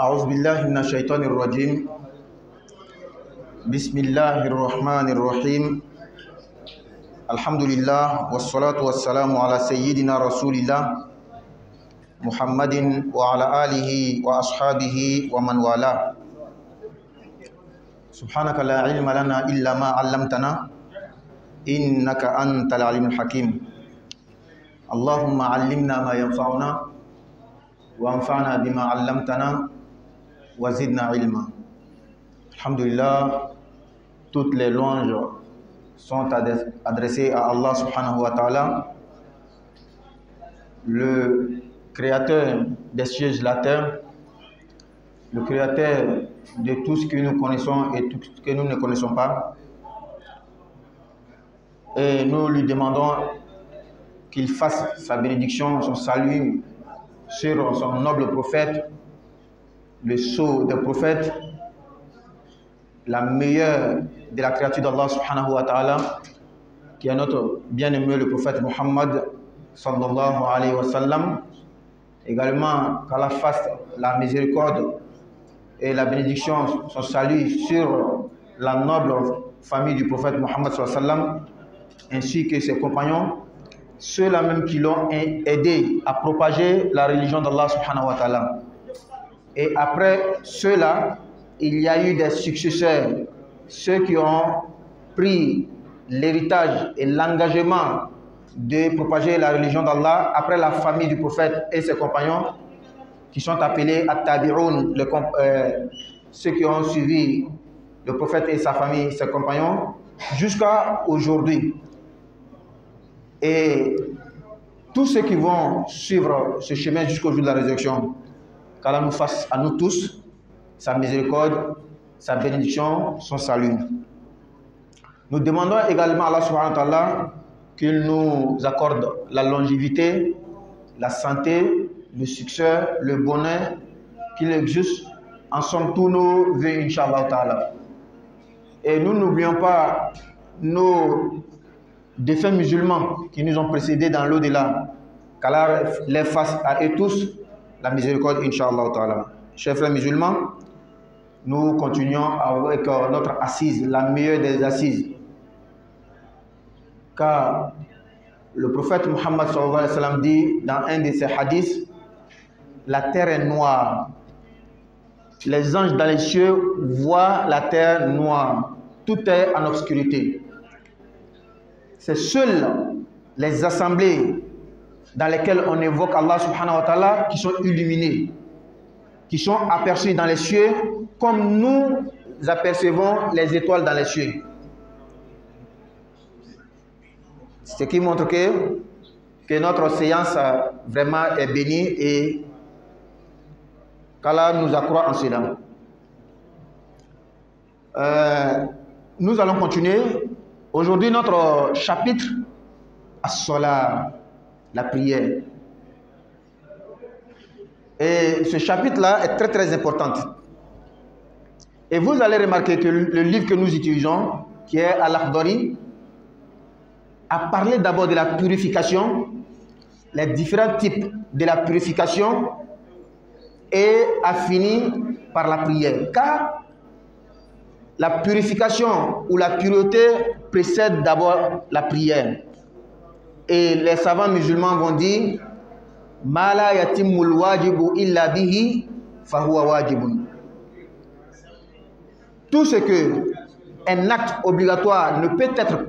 أعوذ بالله من الشيطان الرجيم. بسم الله الرحمن الرحيم. الحمد لله والصلاة والسلام على سيدنا رسول الله محمد وعلى آله وأصحابه ومن والاه. سبحانك لا علم لنا إلا ما علمتنا إنك أنت العليم الحكيم. اللهم علمنا ما ينفعنا وانفعنا بما علمتنا وزدنا علما. Alhamdulillah, toutes les louanges sont adressées à Allah subhanahu wa ta'ala, le créateur des cieux et de la terre, le créateur de tout ce que nous connaissons et tout ce que nous ne connaissons pas. Et nous lui demandons qu'il fasse sa bénédiction, son salut sur son noble prophète, le sceau des prophètes, la meilleure de la créature d'Allah subhanahu wa ta'ala, qui est notre bien-aimé le prophète Muhammad sallallahu alayhi wa sallam. Également qu'Allah fasse la miséricorde et la bénédiction, son salut sur la noble famille du prophète Muhammad sallallahu alayhi wa sallam, ainsi que ses compagnons, ceux-là même qui l'ont aidé à propager la religion d'Allah subhanahu wa ta'ala. Et après ceux-là, il y a eu des successeurs, ceux qui ont pris l'héritage et l'engagement de propager la religion d'Allah après la famille du prophète et ses compagnons, qui sont appelés at-tabi'un, ceux qui ont suivi le prophète et sa famille et ses compagnons, jusqu'à aujourd'hui. Et tous ceux qui vont suivre ce chemin jusqu'au jour de la résurrection, qu'Allah nous fasse à nous tous sa miséricorde, sa bénédiction, son salut. Nous demandons également à Allah subhanahu wa ta'ala qu'il nous accorde la longévité, la santé, le succès, le bonheur, qu'il exauce en somme tous nos vœux, Inch'Allah ta'ala. Et nous n'oublions pas nos défunts musulmans qui nous ont précédés dans l'au-delà, qu'Allah les fasse à eux tous la miséricorde, Inch'Allah ta'ala. Chers frères musulmans, nous continuons avec notre assise, la meilleure des assises. Car le prophète Muhammad sallallahu alayhi wa sallam dit dans un de ses hadiths, la terre est noire. Les anges dans les cieux voient la terre noire. Tout est en obscurité. C'est seules les assemblées dans lesquelles on évoque Allah subhanahu wa ta'ala qui sont illuminées, qui sont aperçues dans les cieux comme nous apercevons les étoiles dans les cieux. Ce qui montre que notre séance vraiment est bénie et qu'Allah nous accroît en cela. Nous allons continuer. Aujourd'hui, notre chapitre As-Salat, la prière. Et ce chapitre-là est très très important. Et vous allez remarquer que le livre que nous utilisons, qui est Al-Akhdari, a parlé d'abord de la purification, les différents types de la purification, et a fini par la prière. Car la purification ou la pureté précède d'abord la prière. Et les savants musulmans vont dire Ma la yatimmul wajibu illa bihi fahuwa wajibun. Tout ce que un acte obligatoire ne peut être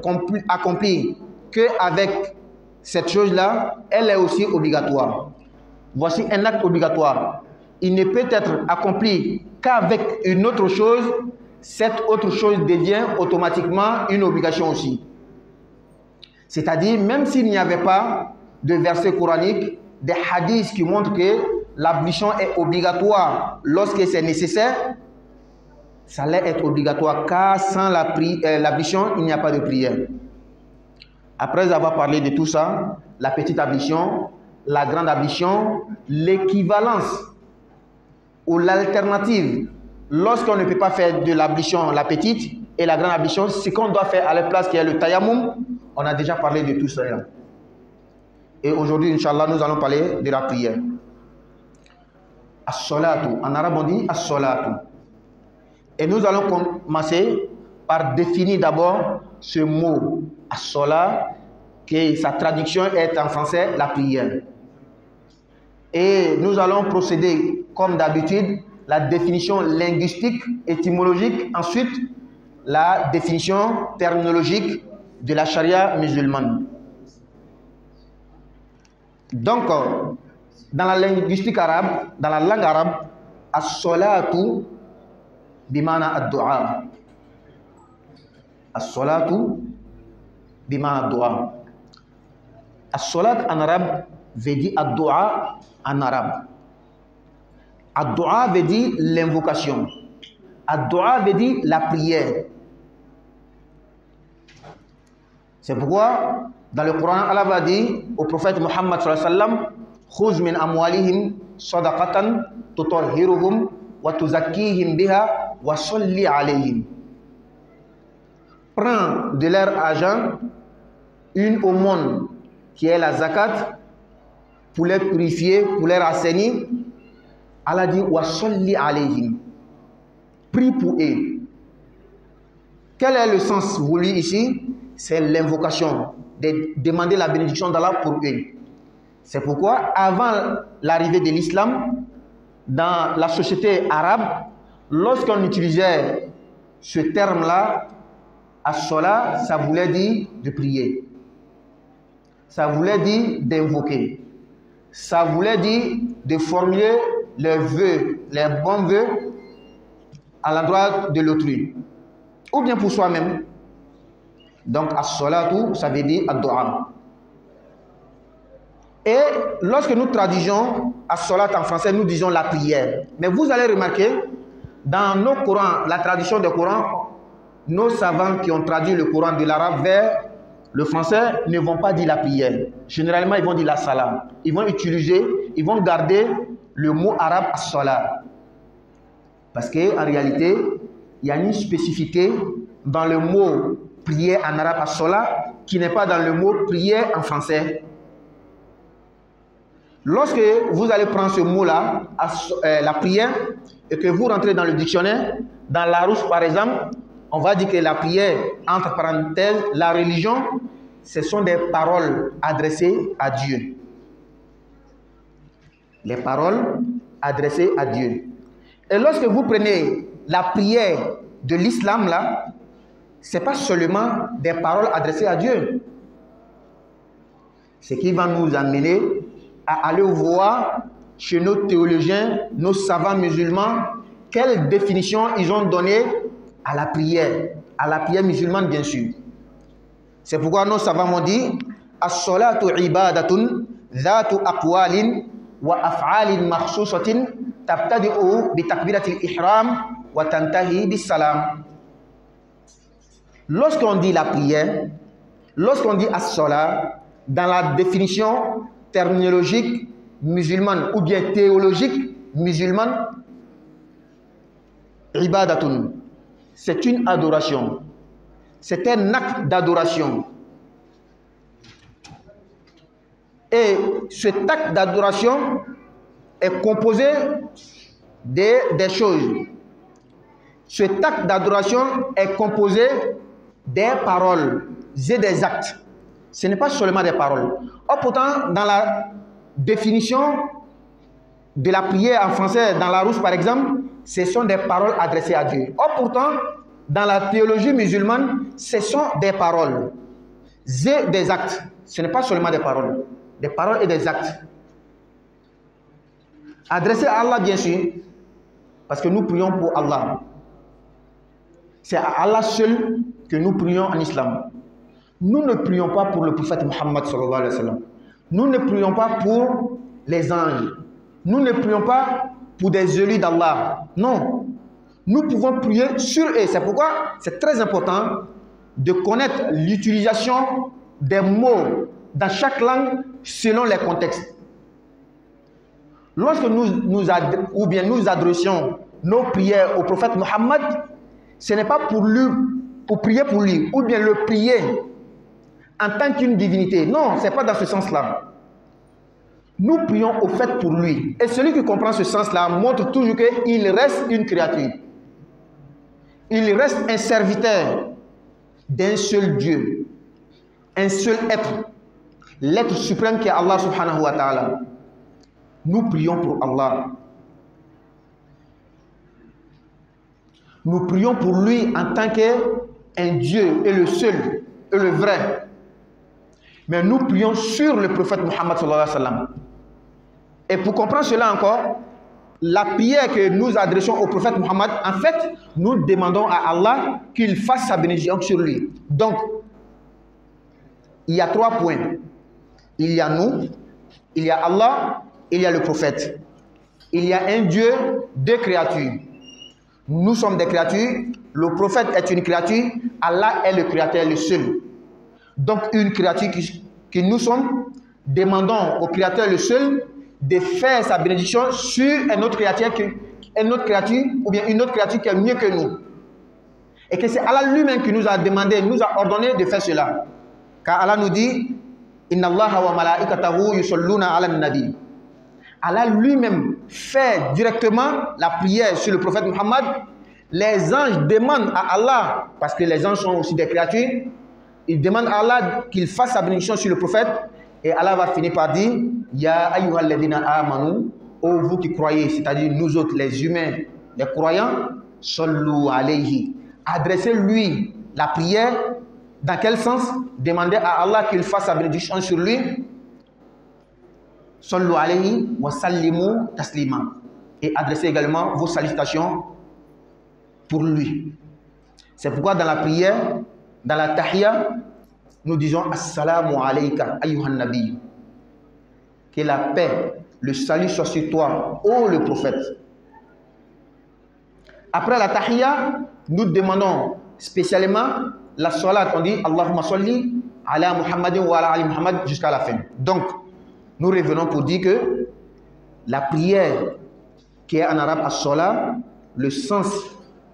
accompli qu'avec cette chose-là, elle est aussi obligatoire. Voici un acte obligatoire. Il ne peut être accompli qu'avec une autre chose. Cette autre chose devient automatiquement une obligation aussi. C'est-à-dire, même s'il n'y avait pas de verset coranique, des hadiths qui montrent que l'ablution est obligatoire lorsque c'est nécessaire, ça allait être obligatoire, car sans l'ablution, il n'y a pas de prière. Après avoir parlé de tout ça, la petite ablution, la grande ablution, l'équivalence ou l'alternative, lorsqu'on ne peut pas faire de l'ablution, la petite et la grande ablution, ce qu'on doit faire à la place qui est le tayammum, on a déjà parlé de tout ça. Et aujourd'hui, Inch'Allah, nous allons parler de la prière. As-salatu. En arabe, on dit as-salatu. Et nous allons commencer par définir d'abord ce mot as-salat, que sa traduction est en français la prière. Et nous allons procéder comme d'habitude, la définition linguistique, étymologique, ensuite la définition terminologique de la charia musulmane. Donc, dans la linguistique arabe, dans la langue arabe, as-salatu bimana ad-du'a. As-salatu bimana ad-du'a. As-salat en arabe veut dire ad-du'a en arabe. Ad-du'a veut dire l'invocation. Ad-du'a veut dire la prière. C'est pourquoi dans le Coran, Allah va dire au prophète Muhammad sallallahu alayhi wa sallam, khuz min amwalihim sadaqatan tutahhiruhum wa tuzakkihim biha wa salli alayhim. Prends de leur argent une aumône qui est la zakat pour les purifier, pour les assainir. Allah dit wa salli alayhim. Prie pour eux. Quel est le sens voulu ici? C'est l'invocation, de demander la bénédiction d'Allah pour eux. C'est pourquoi, avant l'arrivée de l'islam, dans la société arabe, lorsqu'on utilisait ce terme-là, as-salat, ça voulait dire de prier. Ça voulait dire d'invoquer. Ça voulait dire de formuler les vœux, les bons vœux à l'endroit de l'autrui. Ou bien pour soi-même. Donc, as-salatu, ça veut dire ad-du'a. Et lorsque nous traduisons as-salat en français, nous disons la prière. Mais vous allez remarquer, dans nos Corans, la traduction des Corans, nos savants qui ont traduit le Coran de l'arabe vers le français ne vont pas dire la prière. Généralement, ils vont dire la salat. Ils vont utiliser, ils vont garder le mot arabe as-salat. Parce qu'en réalité, il y a une spécificité dans le mot prière en arabe as-salat qui n'est pas dans le mot prière en français. Lorsque vous allez prendre ce mot-là, la prière, et que vous rentrez dans le dictionnaire, dans Larousse par exemple, on va dire que la prière, entre parenthèses, la religion, ce sont des paroles adressées à Dieu. Les paroles adressées à Dieu. Et lorsque vous prenez la prière de l'islam, là, ce n'est pas seulement des paroles adressées à Dieu. Ce qui va nous amener à aller voir chez nos théologiens, nos savants musulmans, quelle définition ils ont donnée à la prière musulmane, bien sûr. C'est pourquoi nos savants m'ont dit as-salatu ibadatun dhatu aqwalin wa af'alin makhsusatin tabtadi'u bi takbiratil ihram wa tantahi bis salam. Lorsqu'on dit la prière, lorsqu'on dit as-salat, dans la définition terminologique musulmane ou bien théologique musulmane, ibadatun, c'est une adoration. C'est un acte d'adoration. Et cet acte d'adoration est composé des choses. Cet acte d'adoration est composé des paroles et des actes. Ce n'est pas seulement des paroles. Or, pourtant, dans la définition de la prière en français, dans Larousse par exemple, ce sont des paroles adressées à Dieu. Or, pourtant, dans la théologie musulmane, ce sont des paroles et des actes. Ce n'est pas seulement des paroles et des actes. Adressés à Allah, bien sûr, parce que nous prions pour Allah. C'est à Allah seul que nous prions en islam. Nous ne prions pas pour le prophète Muhammad sallallahu alayhi wa sallam. Nous ne prions pas pour les anges. Nous ne prions pas pour des élus d'Allah. Non. Nous pouvons prier sur eux. C'est pourquoi c'est très important de connaître l'utilisation des mots dans chaque langue selon les contextes. Lorsque nous adressions nos prières au prophète Muhammad, ce n'est pas pour prier pour lui, ou bien le prier en tant qu'une divinité. Non, ce n'est pas dans ce sens-là. Nous prions au fait pour lui. Et celui qui comprend ce sens-là montre toujours qu'il reste une créature. Il reste un serviteur d'un seul Dieu, un seul être, l'être suprême qui est Allah subhanahu wa ta'ala. Nous prions pour Allah. Nous prions pour lui en tant qu'un Dieu et le seul et le vrai. Mais nous prions sur le prophète Muhammad sallallahu alayhi wa sallam. Et pour comprendre cela encore, la prière que nous adressons au prophète Muhammad, en fait, nous demandons à Allah qu'il fasse sa bénédiction sur lui. Donc, il y a 3 points. Il y a nous, il y a Allah, il y a le prophète. Il y a un Dieu, 2 créatures. Nous sommes des créatures, le prophète est une créature, Allah est le créateur, le seul. Donc, une créature que nous sommes, demandons au créateur le seul de faire sa bénédiction sur un autre créature, ou bien une autre créature qui est mieux que nous. Et que c'est Allah lui-même qui nous a demandé, nous a ordonné de faire cela. Car Allah nous dit, Inna Allaha wa malaikatahu yusalluna ala nabi. Allah lui-même fait directement la prière sur le prophète Muhammad. Les anges demandent à Allah, parce que les anges sont aussi des créatures, ils demandent à Allah qu'il fasse sa bénédiction sur le prophète. Et Allah va finir par dire, Ya ayyuhal ladina amanu, ô vous qui croyez, c'est-à-dire nous autres, les humains, les croyants, sallu alayhi. Adressez-lui la prière. Dans quel sens? Demandez à Allah qu'il fasse sa bénédiction sur lui. Sallu alayhi wa sallimu taslima. Et adressez également vos salutations pour lui. C'est pourquoi dans la prière, dans la tahiyya, nous disons Assalamu alayka ayyuhan nabi. Que la paix, le salut soit sur toi, ô le prophète. Après la tahiyya, nous demandons spécialement la salat. On dit Allahumma salli ala Muhammadin wa ala ali Muhammad jusqu'à la fin. Donc, nous revenons pour dire que la prière qui est en arabe as-salat, le sens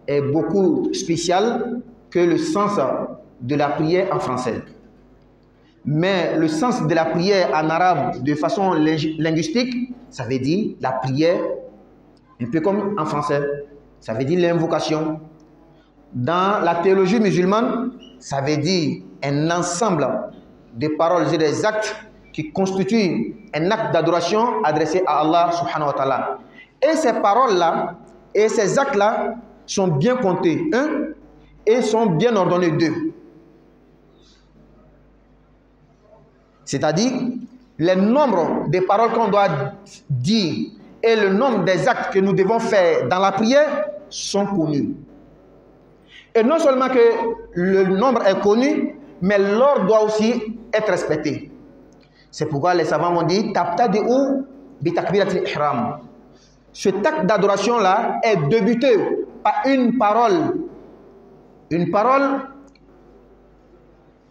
est beaucoup spécial que le sens de la prière en français. Mais le sens de la prière en arabe de façon linguistique, ça veut dire la prière, un peu comme en français, ça veut dire l'invocation. Dans la théologie musulmane, ça veut dire un ensemble de paroles et des actes qui constituent un acte d'adoration adressé à Allah subhanahu wa ta'ala. Et ces paroles-là et ces actes-là sont bien comptés, et sont bien ordonnés, 2. C'est-à-dire, le nombre de paroles qu'on doit dire et le nombre des actes que nous devons faire dans la prière sont connus. Et non seulement que le nombre est connu, mais l'ordre doit aussi être respecté. C'est pourquoi les savants m'ont dit Tabtadi'u bi takbiratil ihram. Cet acte d'adoration-là est débuté par une parole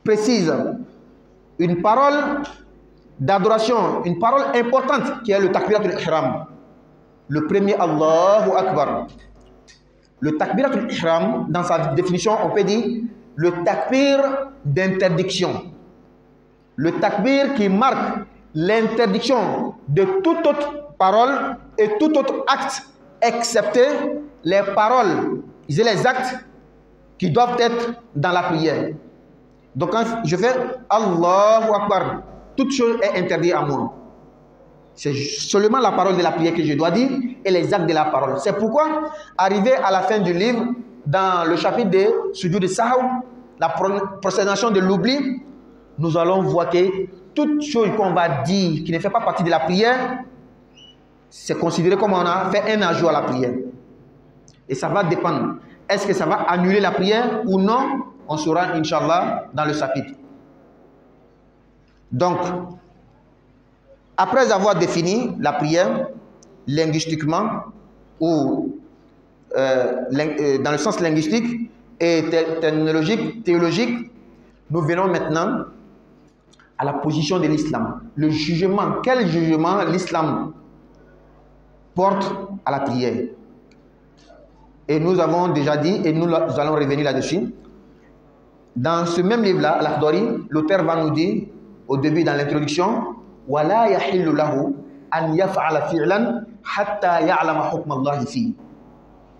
précise, une parole d'adoration, une parole importante qui est le takbiratul ihram. Le premier Allahu Akbar. Le takbiratul ihram, dans sa définition, on peut dire le takbir d'interdiction. Le takbir qui marque l'interdiction de toute autre parole et tout autre acte, excepté les paroles et les actes qui doivent être dans la prière. Donc quand je fais Allahu Akbar, toute chose est interdite à moi. C'est seulement la parole de la prière que je dois dire et les actes de la parole. C'est pourquoi, arrivé à la fin du livre, dans le chapitre de Sujoud de Sahou, la prosternation de l'oubli, nous allons voir que toute chose qu'on va dire qui ne fait pas partie de la prière, c'est considéré comme on a fait un ajout à la prière. Et ça va dépendre. Est-ce que ça va annuler la prière ou non? On saura, Inch'Allah, dans le chapitre. Donc, après avoir défini la prière linguistiquement ou dans le sens linguistique et théologique, nous venons maintenant à la position de l'islam. Le jugement, quel jugement l'islam porte à la prière. Et nous avons déjà dit, et nous allons revenir là-dessus, dans ce même livre-là, Al-Akhdari, l'auteur va nous dire, au début dans l'introduction, وَلَا يَحِلُّ لَهُ an yaf'ala fi'lan hatta ya'lama hukm Allah fi.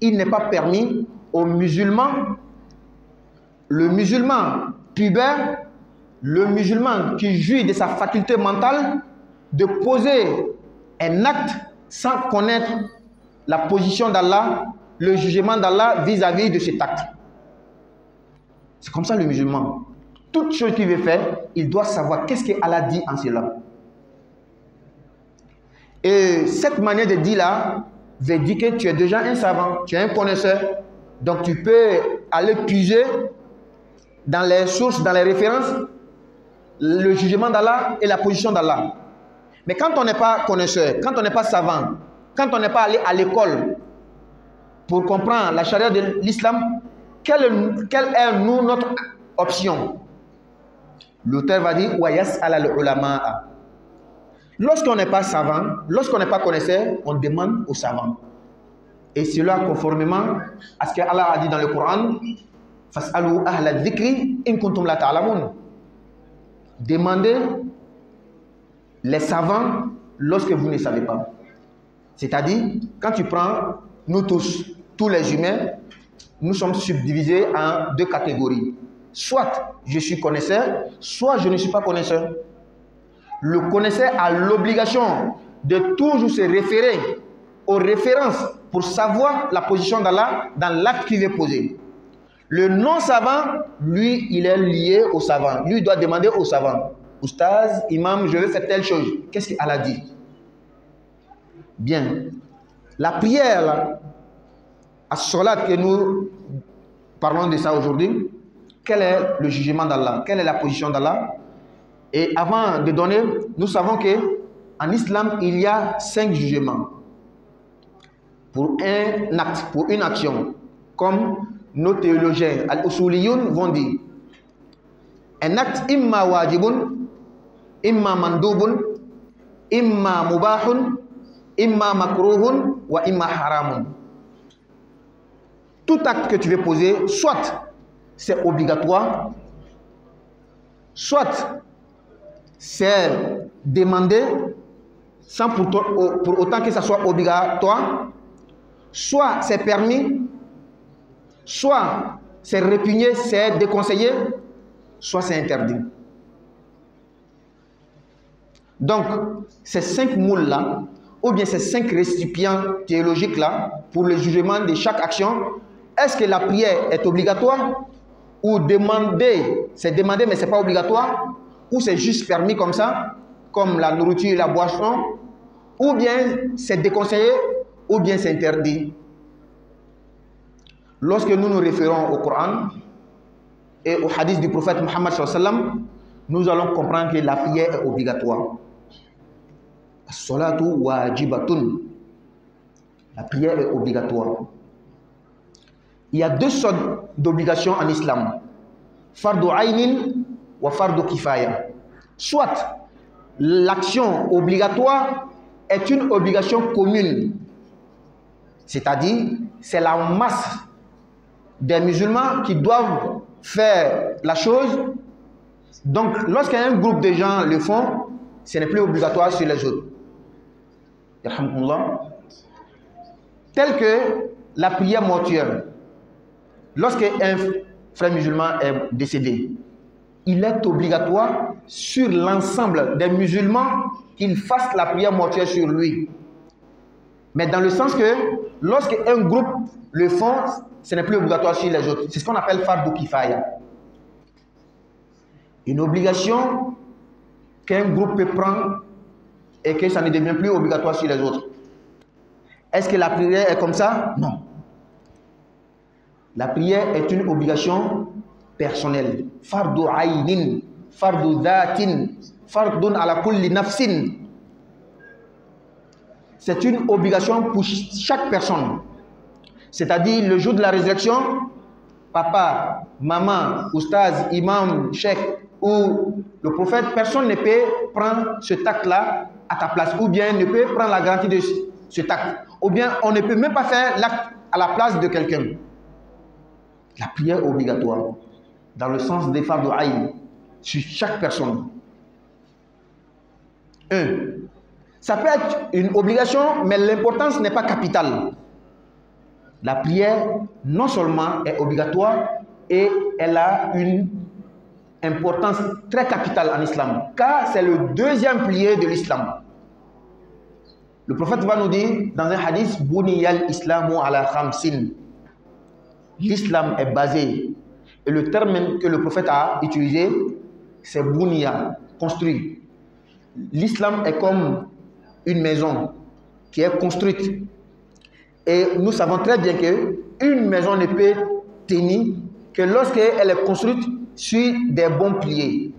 Il n'est pas permis aux musulmans, le musulman pubère, le musulman qui jouit de sa faculté mentale, de poser un acte sans connaître la position d'Allah, le jugement d'Allah vis-à-vis de cet acte. C'est comme ça le musulman. Toute chose qu'il veut faire, il doit savoir qu'est-ce qu'Allah dit en cela. Et cette manière de dire là veut dire que tu es déjà un savant, tu es un connaisseur. Donc tu peux aller puiser dans les sources, dans les références, le jugement d'Allah et la position d'Allah. Mais quand on n'est pas connaisseur, quand on n'est pas savant, quand on n'est pas allé à l'école pour comprendre la charia de l'islam, quelle est nous notre option? L'auteur va dire Wayas ala ulama. Lorsqu'on n'est pas savant, lorsqu'on n'est pas connaisseur, on demande aux savants. Et cela conformément à ce que Allah a dit dans le Coran, Fas'alu ahla dhikri in kuntum la ta'lamun. Demandez les savants lorsque vous ne savez pas. C'est-à-dire, quand tu prends, nous tous les humains, nous sommes subdivisés en deux catégories. Soit je suis connaisseur, soit je ne suis pas connaisseur. Le connaisseur a l'obligation de toujours se référer aux références pour savoir la position d'Allah dans l'acte qu'il veut poser. Le non-savant, lui, il est lié au savant. Lui, il doit demander au savant. Oustaz, imam, je veux faire telle chose. Qu'est-ce qu'Allah dit? Bien. La prière, là, à salat que nous parlons de ça aujourd'hui, quel est le jugement d'Allah? Quelle est la position d'Allah? Et avant de donner, nous savons qu'en islam, il y a 5 jugements pour un acte, pour une action. Comme nos théologiens, al-usuliyun, vont dire. Un acte imma wajibun, imma mandubun, imma mubahun, imma makruhun, wa imma haramun. Tout acte que tu veux poser, soit c'est obligatoire, soit c'est demandé sans pour autant que ça soit obligatoire, soit c'est permis, soit c'est répugné, c'est déconseillé, soit c'est interdit. Donc, ces 5 moules-là, ou bien ces 5 récipients théologiques-là, pour le jugement de chaque action, est-ce que la prière est obligatoire? Ou demander, c'est demandé mais ce n'est pas obligatoire? Ou c'est juste permis comme ça, comme la nourriture et la boisson? Ou bien c'est déconseillé, ou bien c'est interdit? Lorsque nous nous référons au Coran et au hadith du prophète Muhammad sallallahu alayhi wa sallam, nous allons comprendre que la prière est obligatoire. As-salatu wajibatun. La prière est obligatoire. Il y a 2 sortes d'obligations en islam. Fardu aynin wa fardu kifaya. Soit l'action obligatoire est une obligation commune. C'est-à-dire, c'est la masse des musulmans qui doivent faire la chose. Donc, lorsqu'un groupe de gens le font, ce n'est plus obligatoire sur les autres. Tel que la prière mortuaire. Lorsqu'un frère musulman est décédé, il est obligatoire sur l'ensemble des musulmans qu'ils fassent la prière mortuaire sur lui. Mais dans le sens que lorsqu'un groupe le font, ce n'est plus obligatoire sur les autres. C'est ce qu'on appelle fardu kifaya. Une obligation qu'un groupe peut prendre et que ça ne devient plus obligatoire sur les autres. Est-ce que la prière est comme ça? Non. La prière est une obligation personnelle. Fardu aynin, fardu dhatin, fardun ala kulli nafsin. C'est une obligation pour chaque personne. C'est-à-dire le jour de la résurrection, papa, maman, oustaz, imam, cheikh ou le prophète, personne ne peut prendre ce acte-là à ta place, ou bien ne peut prendre la garantie de cet acte, ou bien on ne peut même pas faire l'acte à la place de quelqu'un. La prière est obligatoire, dans le sens des fardu ayn, sur chaque personne. 1. Ça peut être une obligation, mais l'importance n'est pas capitale. La prière, non seulement est obligatoire, et elle a une importance très capitale en islam, car c'est le deuxième pilier de l'islam. Le prophète va nous dire dans un hadith, Buniyal islamu ala khamsin. L'islam est basé, et le terme que le prophète a utilisé, c'est Buniya, construit. L'islam est comme une maison qui est construite. Et nous savons très bien qu'une maison ne peut tenir que lorsqu'elle est construite sur des bons piliers.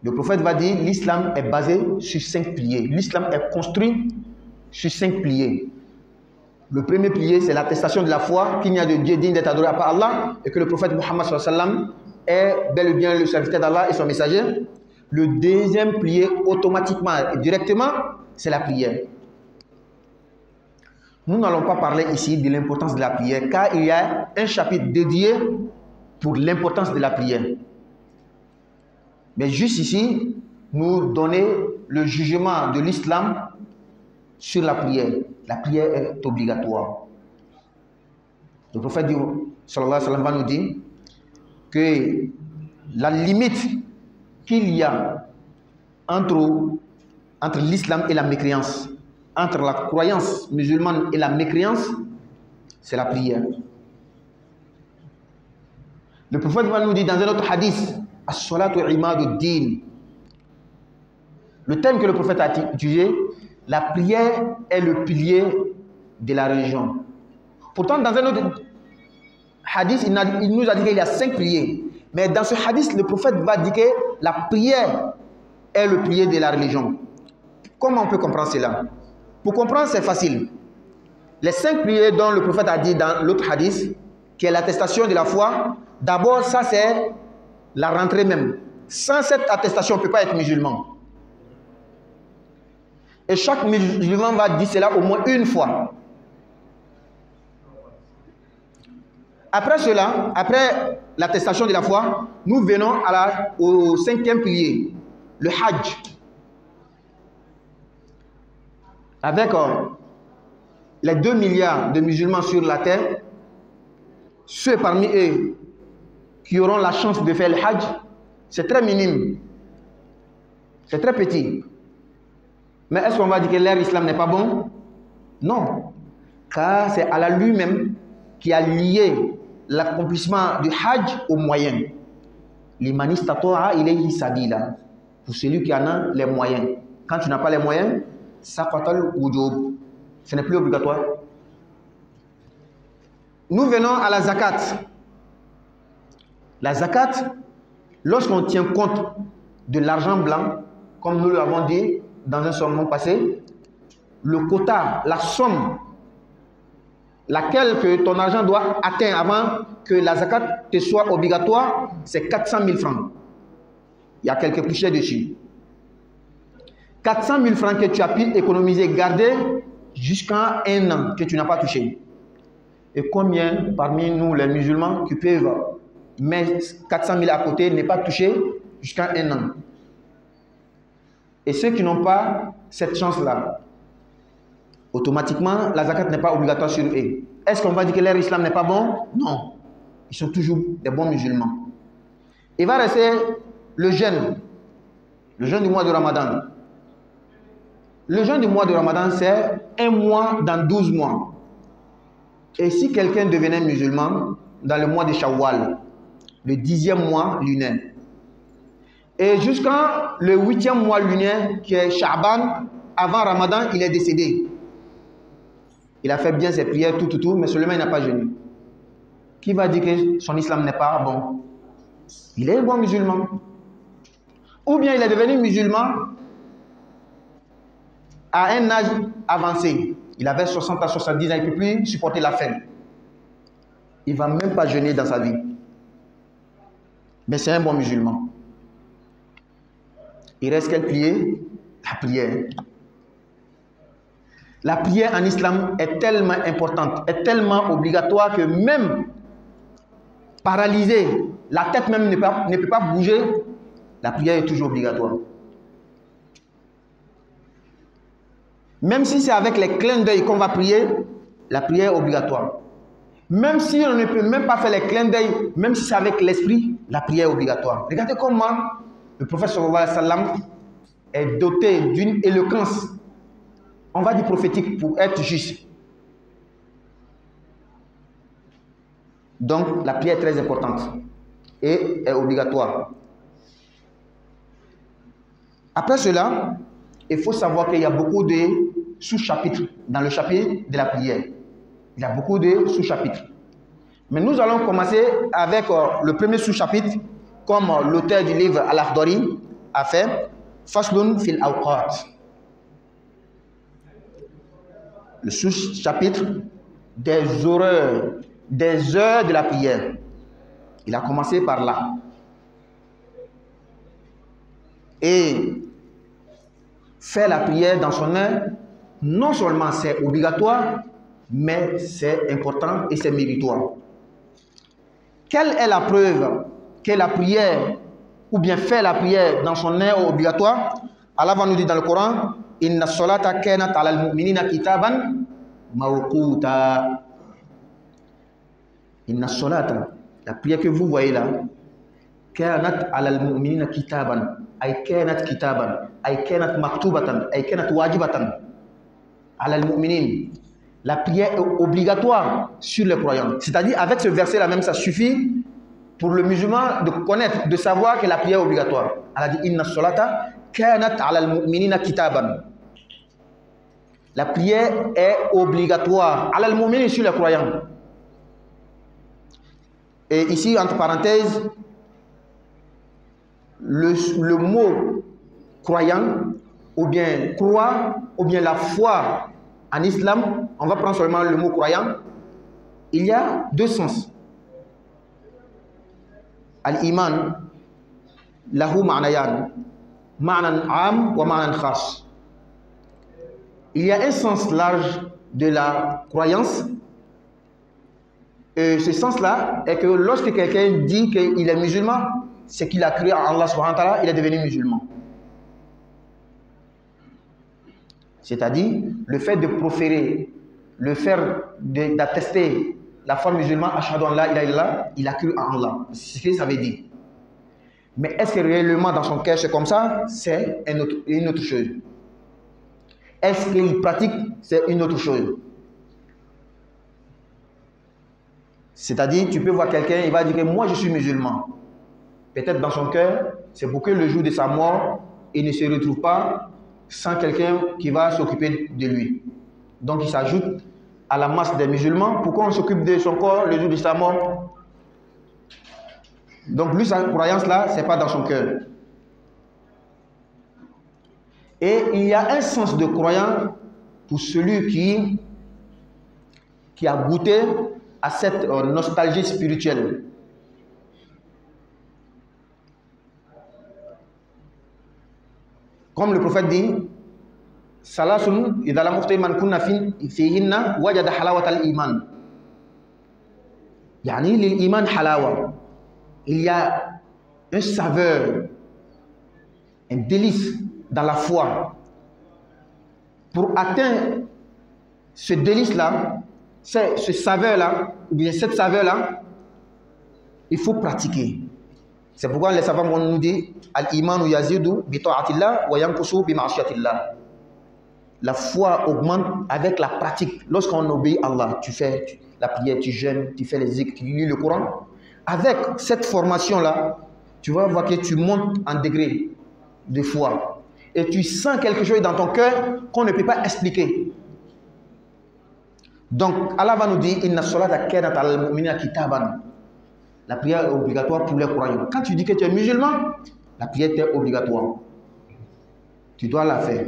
Le prophète va dire l'islam est basé sur 5 piliers. L'islam est construit sur 5 piliers. Le premier pilier, c'est l'attestation de la foi qu'il n'y a de Dieu digne d'être adoré à part Allah et que le prophète Muhammad sallallahu alayhi wa sallam est bel et bien le serviteur d'Allah et son messager. Le deuxième pilier, automatiquement et directement, c'est la prière. Nous n'allons pas parler ici de l'importance de la prière, car il y a un chapitre dédié pour l'importance de la prière. Mais juste ici, nous donner le jugement de l'islam sur la prière. La prière est obligatoire. Le prophète sallallahu alayhi wa sallam va nous dire que la limite qu'il y a entre l'islam et la mécréance, entre la croyance musulmane et la mécréance, c'est la prière. Le prophète va nous dire dans un autre hadith, as-salatu imaduddin. Le terme que le prophète a utilisé, la prière est le pilier de la religion. Pourtant, dans un autre hadith, il nous a dit qu'il y a 5 piliers. Mais dans ce hadith, le prophète va dire que la prière est le pilier de la religion. Comment on peut comprendre cela? Pour comprendre, c'est facile. Les 5 piliers dont le prophète a dit dans l'autre hadith, qui est l'attestation de la foi, d'abord, ça c'est la rentrée même. Sans cette attestation, on ne peut pas être musulman. Et chaque musulman va dire cela au moins une fois. Après cela, après l'attestation de la foi, nous venons au 5e pilier, le Hajj. Avec les 2 milliards de musulmans sur la terre, ceux parmi eux qui auront la chance de faire le Hajj, c'est très minime. C'est très petit. Mais est-ce qu'on va dire que leur islam n'est pas bon? Non. Car c'est Allah lui-même qui a lié l'accomplissement du Hajj aux moyens. Liman istata'a ilayhi sabila. Pour celui qui en a les moyens. Quand tu n'as pas les moyens, saqatal wujub. Ce n'est plus obligatoire. Nous venons à la zakat. La zakat, lorsqu'on tient compte de l'argent blanc, comme nous l'avons dit dans un sermon passé, le quota, la somme laquelle que ton argent doit atteindre avant que la zakat te soit obligatoire, c'est 400 000 francs. Il y a quelques clichés dessus. 400 000 francs que tu as pu économiser, garder jusqu'à 1 an que tu n'as pas touché. Et combien parmi nous, les musulmans, qui peuvent mettre 400 000 à côté, ne pas toucher jusqu'à 1 an? Et ceux qui n'ont pas cette chance-là, automatiquement, la zakat n'est pas obligatoire sur eux. Est-ce qu'on va dire que leur islam n'est pas bon? Non. Ils sont toujours des bons musulmans. Il va rester le jeûne du mois de Ramadan. Le jeûne du mois de Ramadan, c'est 1 mois dans 12 mois. Et si quelqu'un devenait musulman dans le mois de Shawwal, le 10e mois lunaire, et jusqu'à le 8e mois lunaire, qui est Sha'ban, avant Ramadan, il est décédé. Il a fait bien ses prières, tout, mais seulement il n'a pas jeûné. Qui va dire que son islam n'est pas bon? Il est un bon musulman. Ou bien il est devenu musulman à un âge avancé. Il avait 60 à 70 ans, il ne peut plus supporter la faim. Il ne va même pas jeûner dans sa vie. Mais c'est un bon musulman. Il reste quel pilier? La prière. La prière en islam est tellement importante, est tellement obligatoire que même paralysé, la tête même ne peut pas bouger, la prière est toujours obligatoire. Même si c'est avec les clins d'œil qu'on va prier, la prière est obligatoire. Même si on ne peut même pas faire les clins d'œil, même si c'est avec l'esprit, la prière est obligatoire. Regardez comment le prophète sallallahu alayhi wa sallam est doté d'une éloquence, on va dire prophétique, pour être juste. Donc la prière est très importante et est obligatoire. Après cela, il faut savoir qu'il y a beaucoup de sous-chapitres dans le chapitre de la prière. Il y a beaucoup de sous-chapitres. Mais nous allons commencer avec le premier sous-chapitre, comme l'auteur du livre Al-Akhdari a fait, Faslun fil Awqat. Le sous-chapitre des horreurs, des heures de la prière. Il a commencé par là. Et faire la prière dans son heure, non seulement c'est obligatoire, mais c'est important et c'est méritoire. Quelle est la preuve que la prière, ou bien faire la prière dans son heure obligatoire? Allah va nous dire dans le Coran, Inna solata kanat ala al-mu'minina kitaban mawquta. Inna solata, la prière que vous voyez là, kanat ala al-mu'minina kitaban, ay kanat kitaban, ay kanat maktubatan, ay kanat wajibatan ala al-mu'minin. La prière est obligatoire sur les croyants. C'est-à-dire, avec ce verset-là même, ça suffit pour le musulman de connaître, de savoir que la prière est obligatoire. Elle a dit, Inna solata kanat ala al-mu'minina kitaban. La prière est obligatoire. Ala al-mu'minin sur les croyants. Et ici, entre parenthèses, le mot croyant, ou bien croire, ou bien la foi en islam, on va prendre seulement le mot croyant. Il y a deux sens. Al-iman, lahu ma'nayan, ma'nan am wa ma'nan khas. Il y a un sens large de la croyance. Et ce sens-là est que lorsque quelqu'un dit qu'il est musulman, c'est qu'il a cru en Allah subhanahu wa ta'ala, il est devenu musulman. C'est-à-dire, le fait de proférer, le fait d'attester la foi musulmane, ashhadu an la ilaha illallah, il a cru en Allah. C'est ce que ça veut dire. Mais est-ce que réellement dans son cœur c'est comme ça? C'est une autre chose. Est-ce qu'il pratique? C'est une autre chose. C'est-à-dire, tu peux voir quelqu'un, il va dire que moi je suis musulman. Peut-être dans son cœur, c'est pour que le jour de sa mort, il ne se retrouve pas sans quelqu'un qui va s'occuper de lui. Donc il s'ajoute à la masse des musulmans. Pourquoi on s'occupe de son corps le jour de sa mort? Donc lui, sa croyance là, ce n'est pas dans son cœur. Et il y a un sens de croyant pour celui qui a goûté à cette nostalgie spirituelle. Comme le prophète dit, Salasun idha lam yukhti man kunna fihinna wajada halawat al-iman. Yani lil iman halawa. Il y a un saveur, un délice dans la foi. Pour atteindre ce délice-là, ce saveur-là, ou bien cette saveur-là, il faut pratiquer. C'est pourquoi les savants vont nous dire Al-imanu yazidu bi ta'atillah wa yanqusu bi ma'asiyatillah. La foi augmente avec la pratique. Lorsqu'on obéit à Allah, tu fais la prière, tu jeûnes, tu fais les zikrs, tu lis le Coran. Avec cette formation-là, tu vas voir que tu montes en degré de foi. Et tu sens quelque chose dans ton cœur qu'on ne peut pas expliquer. Donc, Allah va nous dire Inna solata kanat alal mu'minina kitaban. La prière est obligatoire pour les croyants. Quand tu dis que tu es musulman, la prière est obligatoire. Tu dois la faire.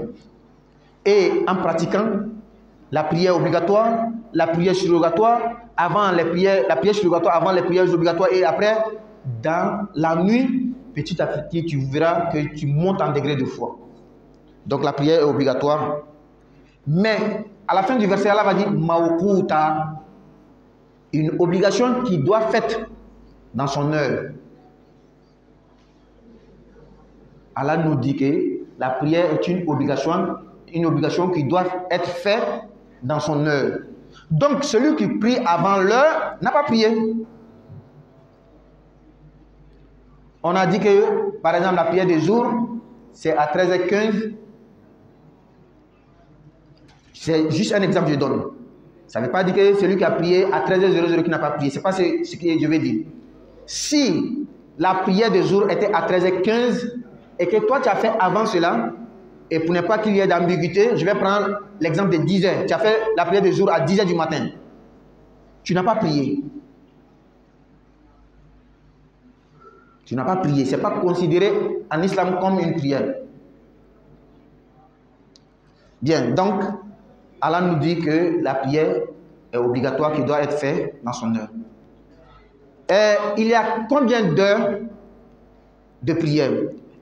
Et en pratiquant la prière obligatoire, la prière surrogatoire, avant les prières, la prière surrogatoire avant les prières obligatoires et après, dans la nuit, petit à petit, tu verras que tu montes en degré de foi. Donc la prière est obligatoire. Mais à la fin du verset, Allah va dire Mawquta, une obligation qui doit être faite dans son heure. Allah nous dit que la prière est une obligation une obligation qui doit être faite dans son heure. Donc, celui qui prie avant l'heure n'a pas prié. On a dit que, par exemple, la prière des jours, c'est à 13h15. C'est juste un exemple que je donne. Ça ne veut pas dire que celui qui a prié à 13h00 qui n'a pas prié. Ce n'est pas ce que je vais dire. Si la prière des jours était à 13h15 et que toi tu as fait avant cela, et pour ne pas qu'il y ait d'ambiguïté, je vais prendre l'exemple de 10h. Tu as fait la prière des jours à 10h du matin. Tu n'as pas prié. Tu n'as pas prié. Ce n'est pas considéré en islam comme une prière. Bien, donc, Allah nous dit que la prière est obligatoire, qui doit être faite dans son heure. Il y a combien d'heures de prière?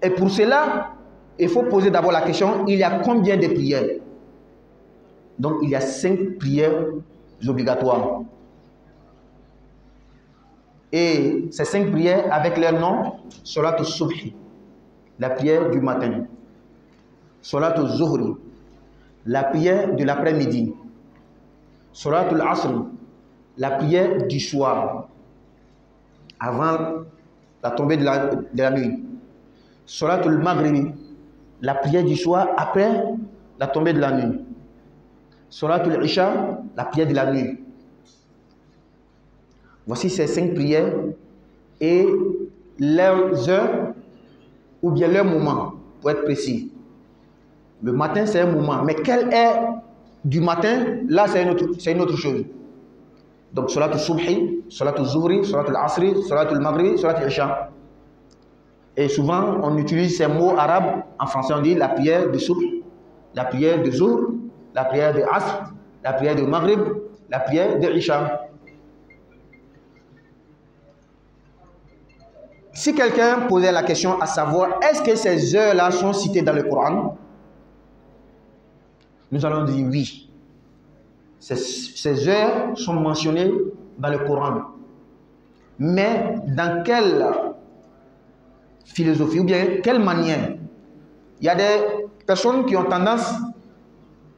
Et pour cela, il faut poser d'abord la question, il y a combien de prières? Donc, il y a 5 prières obligatoires. Et ces 5 prières, avec leur nom, Salat al-Subhi, la prière du matin. Salat al-Zuhri, la prière de l'après-midi. Salat al-Asr, la prière du soir, avant la tombée de la nuit. Salat al-Maghrib, la prière du soir après la tombée de la nuit. Salat al-Isha, la prière de la nuit. Voici ces 5 prières et leurs heures ou bien leur moment, pour être précis. Le matin, c'est un moment. Mais quelle est du matin? Là, c'est une autre chose. Donc, Salat al-Subhi, Salat al-Zuhri, Salat al-Asri, Salat al-Maghrib, Salat al-Isha. Et souvent, on utilise ces mots arabes. En français, on dit la prière de Subh, la prière de Zuhr, la prière de Asr, la prière de Maghrib, la prière de Isha. Si quelqu'un posait la question à savoir, est-ce que ces heures-là sont citées dans le Coran? Nous allons dire oui. Ces heures sont mentionnées dans le Coran. Mais dans quelle philosophie ou bien quelle manière? Il y a des personnes qui ont tendance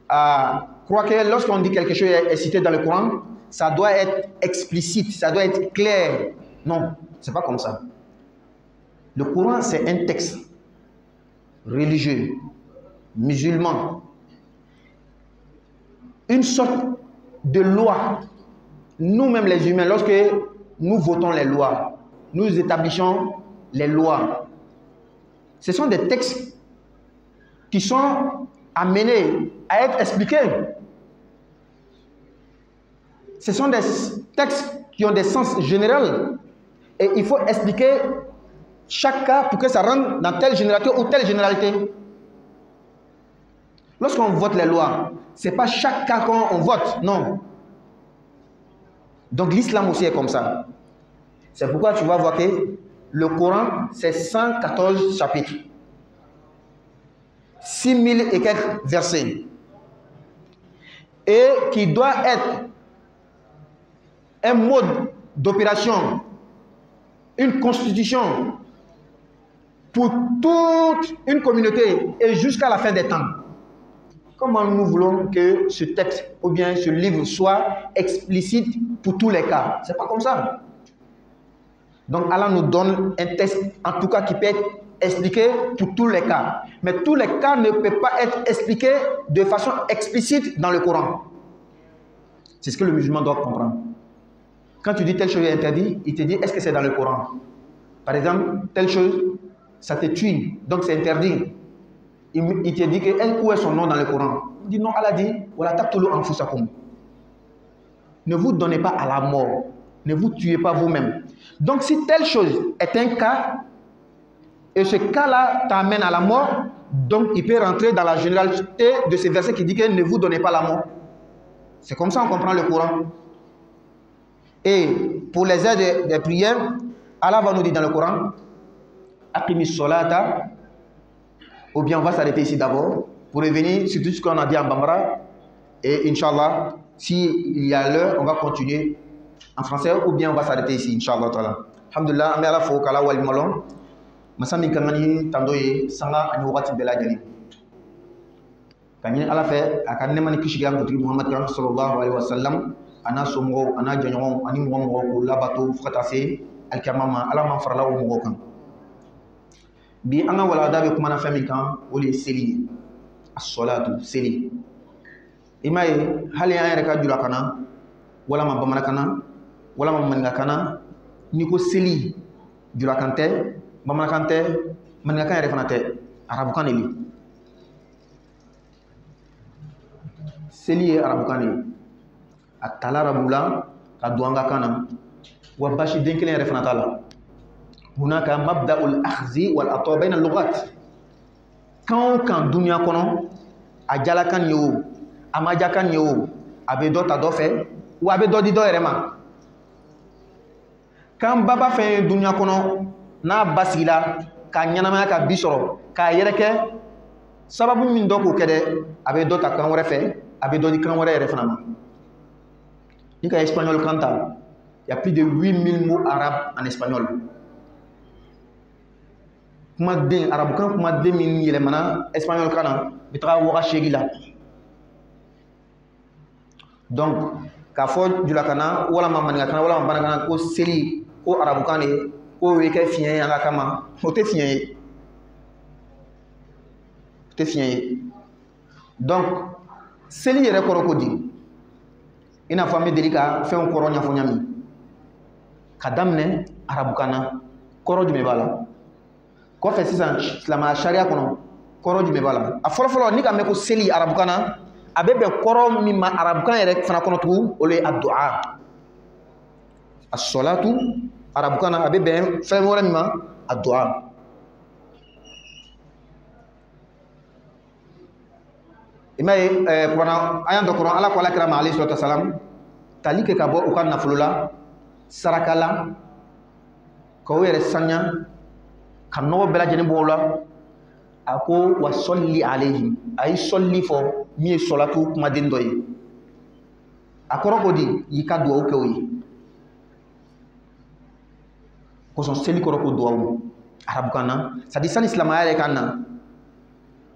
à croire que lorsqu'on dit quelque chose est cité dans le Coran, ça doit être explicite, ça doit être clair. Non, c'est pas comme ça. Le Coran, c'est un texte religieux, musulman, une sorte de loi. Nous-mêmes les humains, lorsque nous votons les lois, nous établissons les lois. Ce sont des textes qui sont amenés à être expliqués. Ce sont des textes qui ont des sens généraux et il faut expliquer chaque cas pour que ça rentre dans telle généralité ou telle généralité. Lorsqu'on vote les lois, ce n'est pas chaque cas qu'on vote, non. Donc l'islam aussi est comme ça. C'est pourquoi tu vas voir que le Coran, c'est 114 chapitres. 6000 et quelques versets. Et qui doit être un mode d'opération, une constitution pour toute une communauté et jusqu'à la fin des temps. Comment nous voulons que ce texte ou bien ce livre soit explicite pour tous les cas? C'est pas comme ça. Donc Allah nous donne un texte, en tout cas qui peut être expliqué pour tous les cas. Mais tous les cas ne peuvent pas être expliqués de façon explicite dans le Coran. C'est ce que le musulman doit comprendre. Quand tu dis telle chose est interdite, il te dit est-ce que c'est dans le Coran? Par exemple, telle chose, ça te tue, donc c'est interdit. Il te dit que où est son nom dans le Coran? Il dit non, Allah dit wala taqtulu anfusakum. Ne vous donnez pas à la mort, ne vous tuez pas vous-même. Donc si telle chose est un cas et ce cas-là t'amène à la mort, donc il peut rentrer dans la généralité de ce verset qui dit que ne vous donnez pas la mort. C'est comme ça qu'on comprend le Coran. Et pour les heures de prière, Allah va nous dire dans le Coran Aqimis solata, ou bien on va s'arrêter ici d'abord pour revenir sur tout ce qu'on a dit en Bambara. Et Inch'Allah, s'il y a l'heure, on va continuer en français ou bien on va s'arrêter ici, Inch'Allah. Alhamdulillah, on est à la fois kala wal malon. Masami kangani tandoye sanga ani wakati bela jali. Kani ala fe aka nemani kishiga ko tigi Muhammad sallallahu alaihi wasallam ana somo ana janyo ani mo ko labato fata se alkamama ala man farla wo mo kan bi anga wala dabe kuma na fami kan woli seli as-salatu seli imay hal ya reka jula kana wala ma bamana kana wala ma manga kana ni ko seli jula kante bamana kante manga kan refanate arabu kan li seli arabu kan atala rabula kaduanga kana wa bashi denkele refanata la hunaka mabda'ul akhzi wal ata bayna al-lughat kan dunya kono ajala kan yo amaja kan yo abe do ta do fe wa abe do di do erema kan baba fe dunya kono na basila ka nyanama ka bisoro ka yereke sababu min do ko kede abe do ta kan wore fe abe do di kan wore refana ma ni ka espagnol kanta il y a plus de 8000 mots arabes en espagnol kuma den arabu kan kuma den min yele mana espagnol kana bitra wora shegila donc ka fo jula kana wala mamani kana wala mamana kana ko seli ko arabu kan e ko we ke fiyen anga kama o te fiyen donc seli yere koro ko di ina fami delika fe on koro nya fo nyami kadamne arabu kana koro jume bala ko fe sisan islama sharia kono koro jume bala a folo folo ni ka me ko seli arabu kana abebe koro mi ma arabu kana yere fana kono tu ole addu'a as-salatu arabu kana abebe fe wala mi ma addu'a imay qur'an ayan do qur'an ala ko ala kirama alayhi salatu wasalam talike ka bo ukan nafulula sarakala ko yere sanya kan no bela jeni bola ako wa salli alayhim ay salli fo mi salatu kuma den doyi akoro ko di yika do o kewi ko son seli ko ko do arabu kana sadi san islam ayare kana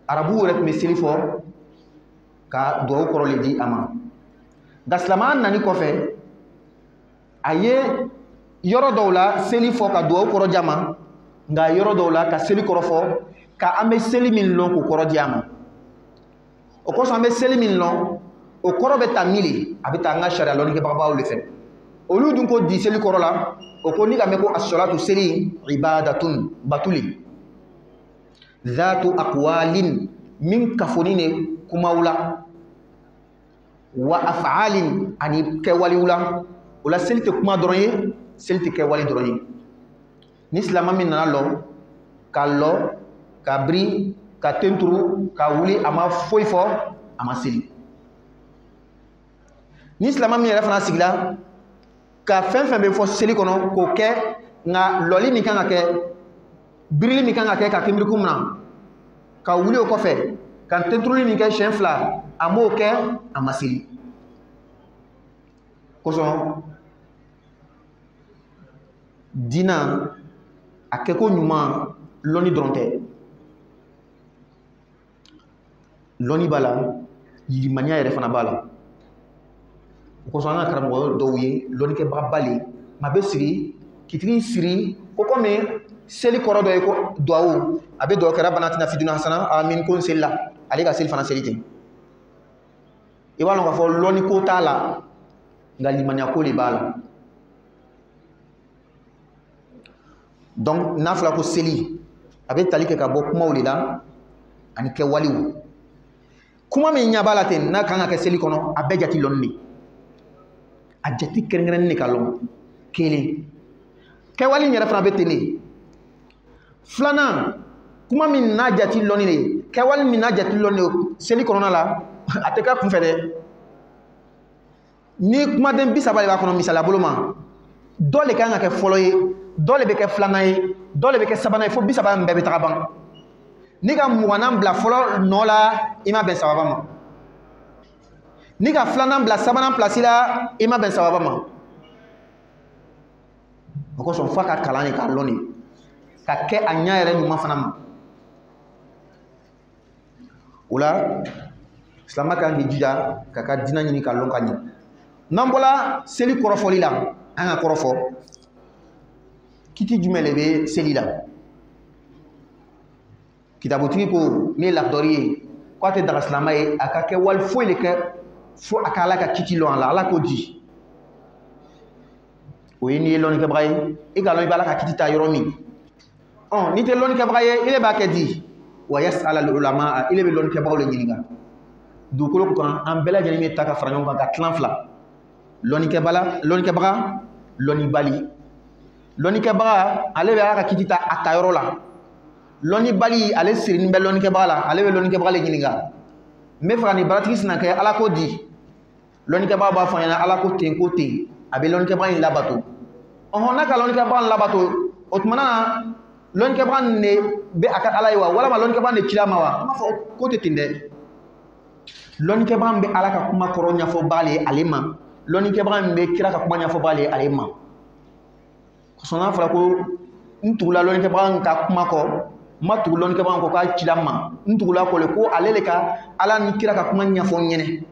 arabu rek me seli fo ka do ko le di ama daslama nani ko fe aye yoro dawla seli fo ka do ko jama nga yoro dawla ka seli ko fo ka ambe seli min lon ko ko diama o ko so ambe seli min lon o ko be tamili abita nga sharia lon ke baba o le fe o lu dun ko di seli ko la o ko ni ka me ko as-salatu seli ibadatun batuli dhatu aqwalin min kafunine kumawla wa af'alin ani kewaliula wala selite kuma doronye selite kewali doronye ni islam min na lo kallo kabri ka tenturu ka wuli ama foifo ama seli ni islam min refana sigla ka fen be fo seli kono ko ke nga loli mi kan ke birili mi kan ke ka kimri kumna ka wuli o ko fe kan tenturu mi ke shenfla amo ke amasili koso dina akeko nyuma loni dronte loni bala yilimanya yere fana bala koso anga karamo dowi loni ke babali mabe siri kitri siri koko me seli koro do ko doawo abe do kara banatina fiduna hasana amin kon sella ali ka sel fana selite iwalo ka fo loni ko tala ngali manya ko li bala donc nafla ko seli abe talike ka bo kuma wulila ani ke waliwu kuma me nya bala ten na kanga ke seli kono abe jati lonni a jati kerengren ni kalon kele ke wali nyara fana be tele flana kuma min na jati lonni le ke wali min na jati lonni seli kono la ateka kun fede ni kuma den bisaba ba kono misala boloma dole kan ka folo ye dole be ke flana ye dole be ke sabana fo bisaba mbebe taraban ni ga muwanam bla folo nola ima ben sababa ma ni ga flana bla sabana plasila ima ben sababa ma ko son faka kalani ka loni ka ke anya yere nyuma fana ma ula Silamɛ kan k'i jija k'a ka diinɛ ɲini k'a lɔn ka ɲɛ. N'an bɔra seli kɔrɔfɔli la, an ka kɔrɔfɔ kiti jumɛn de bɛ seli la. Kitabutigi ko min ye lakidɔri ye k'a tɛ daga silamɛ ye a ka kɛ wali foyi de kɛ fo a ka Ala ka kiti lɔn a la, Ala k'o di. O ye n'i ye lɔnnikɛbaga ye i ka lɔn i bɛ Ala ka kiti ta yɔrɔ min. N'i tɛ lɔnnikɛbaga ye i de b'a kɛ di. Wa yas'ala al-ulama i de bɛ lɔnnikɛbagaw de ɲininka. Dugukolo kan an bɛɛ lajɛlen bɛ ta ka fara ɲɔgɔn kan ka tilan fila. Lɔnnikɛbaga, lɔnnibali. Lɔnnikɛbaga ale bɛ Ala ka kiti ta a tayɔrɔ la. Lɔnnibali ale sirinin bɛ lɔnnikɛbaga la, ale bɛ lɔnnikɛbaga de ɲininka. N bɛ fɛ ka nin baaratigi sina kɛ Ala k'o di. Lɔnnikɛbaga b'a fɔ an ɲɛna Ala ko ten ko ten, a bɛ lɔnnikɛbaga in labato. N'a ka lɔnnikɛbaga in labato, o tuma na lɔnnikɛbaga in de bɛ a ka Ala ye wa walima lɔnnikɛbaga in de cira ma wa? An b'a fɔ ko tɛ ten dɛ. Lɔnnikɛbaga in bɛ Ala ka kuma kɔrɔ ɲɛfɔbaga le ale ma. Lɔnnikɛbaga in bɛ kira ka kuma ɲɛfɔbaga le ale ma. Kosɔn n'a fɔra ko n tugula lɔnnikɛbaga in ka kuma kɔ, n ma tugu lɔnnikɛbaga in kɔ k'a cira n ma, n tugula kɔ le ko ale le ka Ala ni kira ka kuma ɲɛfɔ n ɲɛnɛ.